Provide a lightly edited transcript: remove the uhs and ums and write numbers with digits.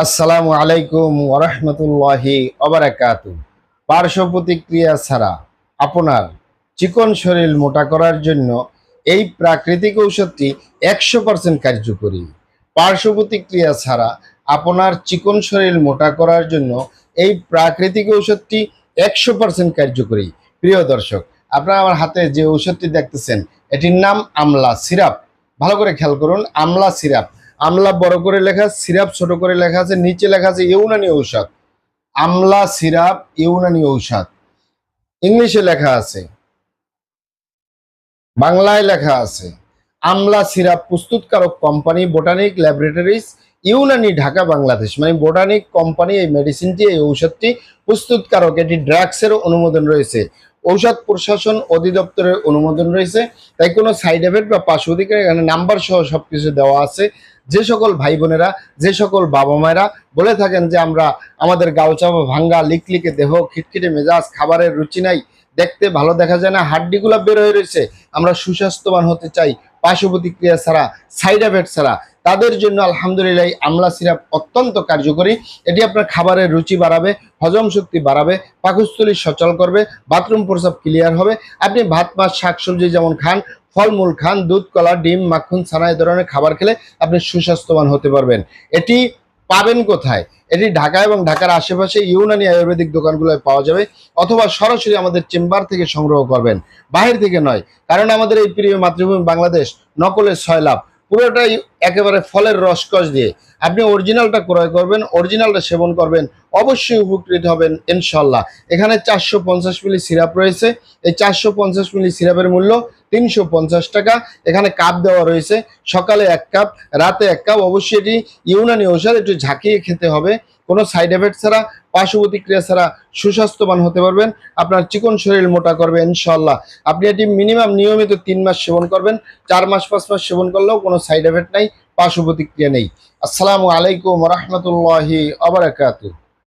আসসালামু আলাইকুম ওরহমতুল্লাহি ওবারাকাতু। পার্শ্ব প্রতিক্রিয়া ছাড়া আপনার চিকন শরীর মোটা করার জন্য এই প্রাকৃতিক ঔষধটি 100% কার্যকরী। পার্শ্ব প্রতিক্রিয়া ছাড়া আপনার চিকন শরীর মোটা করার জন্য এই প্রাকৃতিক ঔষধটি 100% কার্যকরী। প্রিয় দর্শক, আপনারা আমার হাতে যে ঔষধটি দেখতেছেন এটির নাম আমলা সিরাপ। ভালো করে খেয়াল করুন, আমলা সিরাপ। আমলা বড় করে লেখা, সিরাপ ছোট করে লেখা আছে, নিচে লেখা আছে ইউনানি ঔষধ। আমলা সিরাপ ইউনানি ঔষধ ইংলিশে লেখা আছে, বাংলায় লেখা আছে। আমলা সিরাপ প্রস্তুতকারক company botanic laboratories, Unani, Dhaka, Bangladesh. মানে বোটানিক কোম্পানি এই মেডিসিনটি, এই ঔষধটি প্রস্তুতকারক। এটি ড্রাগসের অনুমোদন রয়েছে, ঔষধ প্রশাসন অধিদপ্তরের অনুমোদন রয়েছে। তাই কোনো সাইড এফেক্ট বা পার্শ্ব প্রতিক্রিয়া, এখানে নাম্বার সহ সবকিছু দেওয়া আছে। যে সকল ভাই বোনেরা, যে সকল বাবা মায়েরা বলে থাকেন যে আমরা আমাদের গালচাপা, ভাঙ্গা, লিকলিকে দেহ, খিটখিটে মেজাজ, খাবারের রুচি নাই, দেখতে ভালো দেখা যায় না, হাড্ডিগুলো বের হয়ে রয়েছে, আমরা সুস্বাস্থ্যবান হতে চাই পার্শ্ব প্রতিক্রিয়া ছাড়া, সাইড এফেক্ট ছাড়া, তাদের জন্য আলহামদুলিল্লাহ আমলা সিরাপ অত্যন্ত কার্যকরী। এটি আপনার খাবারের রুচি বাড়াবে, হজম শক্তি বাড়াবে, পাকস্থলী সচল করবে, বাথরুম প্রস্রাব ক্লিয়ার হবে। আপনি ভাত, মাছ, শাকসবজি যেমন খান, ফলমূল খান, দুধ, কলা, ডিম, মাখন, ছানা, এই ধরনের খাবার খেলে আপনি সুস্বাস্থ্যবান হতে পারবেন। এটি পাবেন কোথায়? এটি ঢাকা এবং ঢাকার আশেপাশে ইউনানি আয়ুর্বেদিক দোকানগুলোয় পাওয়া যাবে, অথবা সরাসরি আমাদের চেম্বার থেকে সংগ্রহ করবেন, বাহির থেকে নয়। কারণ আমাদের এই প্রিয় মাতৃভূমি বাংলাদেশ নকলের সয়লাভ, পুরোটাই একেবারে ফলের রসকস দিয়ে। আপনি অরিজিনালটা ক্রয় করবেন, অরিজিনালটা সেবন করবেন, অবশ্যই উপকৃত হবেন ইনশাল্লাহ। এখানে 450 মিলি সিরাপ রয়েছে। এই 450 মিলি সিরাপের মূল্য 350 টাকা। এখানে কাপ দেওয়া রয়েছে, সকালে 1 কাপ, রাতে 1 কাপ। অবশ্যই এটি ইউনানি ঔষধ, একটু ঝাঁকিয়ে খেতে হবে। কোনো সাইড এফেক্ট ছাড়া, পার্শ্ব প্রতিক্রিয়া ছাড়া সুস্বাস্থ্যবান হতে পারবেন। আপনার চিকন শরীর মোটা করবে ইনশাল্লাহ। আপনি এটি মিনিমাম নিয়মিত 3 মাস সেবন করবেন। 4 মাস 5 মাস সেবন করলেও কোনো সাইড এফেক্ট নাই, পার্শ্ব প্রতিক্রিয়া নেই। আসসালামু আলাইকুম রহমতুল্লাহি ওয়া বারাকাতুহু।